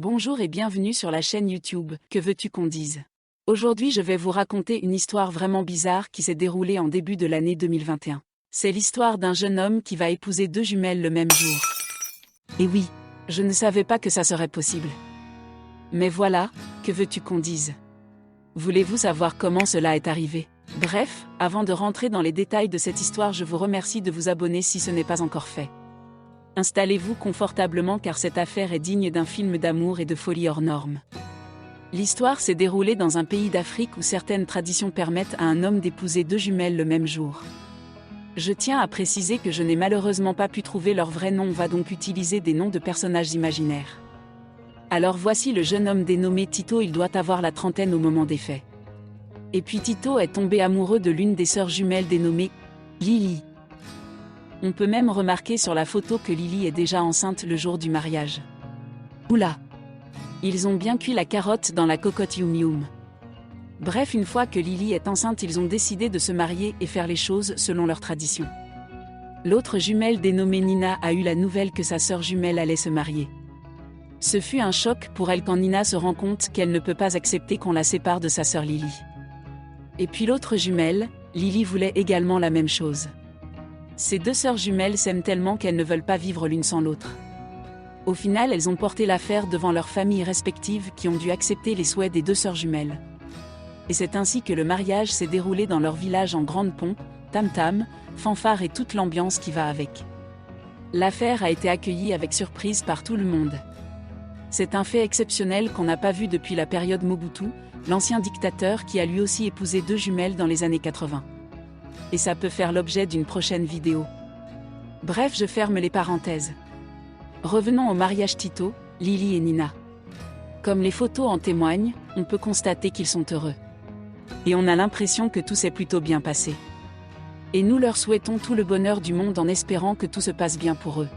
Bonjour et bienvenue sur la chaîne YouTube « Que veux-tu qu'on dise ?» Aujourd'hui je vais vous raconter une histoire vraiment bizarre qui s'est déroulée en début de l'année 2021. C'est l'histoire d'un jeune homme qui va épouser deux jumelles le même jour. Et oui, je ne savais pas que ça serait possible. Mais voilà, que veux-tu qu'on dise? Voulez-vous savoir comment cela est arrivé? Bref, avant de rentrer dans les détails de cette histoire, je vous remercie de vous abonner si ce n'est pas encore fait. Installez-vous confortablement car cette affaire est digne d'un film d'amour et de folie hors norme. L'histoire s'est déroulée dans un pays d'Afrique où certaines traditions permettent à un homme d'épouser deux jumelles le même jour. Je tiens à préciser que je n'ai malheureusement pas pu trouver leur vrai nom, on va donc utiliser des noms de personnages imaginaires. Alors voici le jeune homme dénommé Tito, il doit avoir la trentaine au moment des faits. Et puis Tito est tombé amoureux de l'une des sœurs jumelles dénommée Lily. On peut même remarquer sur la photo que Lily est déjà enceinte le jour du mariage. Oula! Ils ont bien cuit la carotte dans la cocotte Yum Yum. Bref, une fois que Lily est enceinte, ils ont décidé de se marier et faire les choses selon leur tradition. L'autre jumelle dénommée Nina a eu la nouvelle que sa sœur jumelle allait se marier. Ce fut un choc pour elle quand Nina se rend compte qu'elle ne peut pas accepter qu'on la sépare de sa sœur Lily. Et puis l'autre jumelle, Lily voulait également la même chose. Ces deux sœurs jumelles s'aiment tellement qu'elles ne veulent pas vivre l'une sans l'autre. Au final, elles ont porté l'affaire devant leurs familles respectives qui ont dû accepter les souhaits des deux sœurs jumelles. Et c'est ainsi que le mariage s'est déroulé dans leur village en grande pompe, tam-tam, fanfare et toute l'ambiance qui va avec. L'affaire a été accueillie avec surprise par tout le monde. C'est un fait exceptionnel qu'on n'a pas vu depuis la période Mobutu, l'ancien dictateur qui a lui aussi épousé deux jumelles dans les années 80. Et ça peut faire l'objet d'une prochaine vidéo. Bref, je ferme les parenthèses. Revenons au mariage Tito, Lily et Nina. Comme les photos en témoignent, on peut constater qu'ils sont heureux. Et on a l'impression que tout s'est plutôt bien passé. Et nous leur souhaitons tout le bonheur du monde en espérant que tout se passe bien pour eux.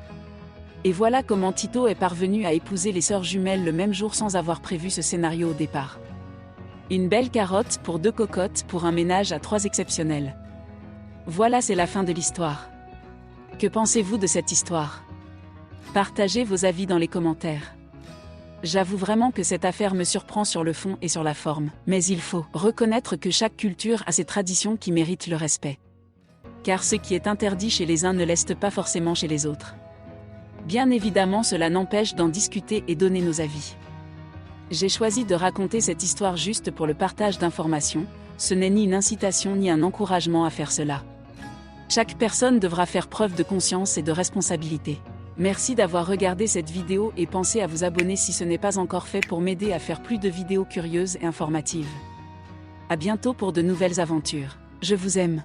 Et voilà comment Tito est parvenu à épouser les sœurs jumelles le même jour sans avoir prévu ce scénario au départ. Une belle carotte pour deux cocottes pour un ménage à trois exceptionnel. Voilà, c'est la fin de l'histoire. Que pensez-vous de cette histoire? Partagez vos avis dans les commentaires. J'avoue vraiment que cette affaire me surprend sur le fond et sur la forme, mais il faut reconnaître que chaque culture a ses traditions qui méritent le respect. Car ce qui est interdit chez les uns ne l'est pas forcément chez les autres. Bien évidemment, cela n'empêche d'en discuter et donner nos avis. J'ai choisi de raconter cette histoire juste pour le partage d'informations, ce n'est ni une incitation ni un encouragement à faire cela. Chaque personne devra faire preuve de conscience et de responsabilité. Merci d'avoir regardé cette vidéo et pensez à vous abonner si ce n'est pas encore fait pour m'aider à faire plus de vidéos curieuses et informatives. À bientôt pour de nouvelles aventures. Je vous aime.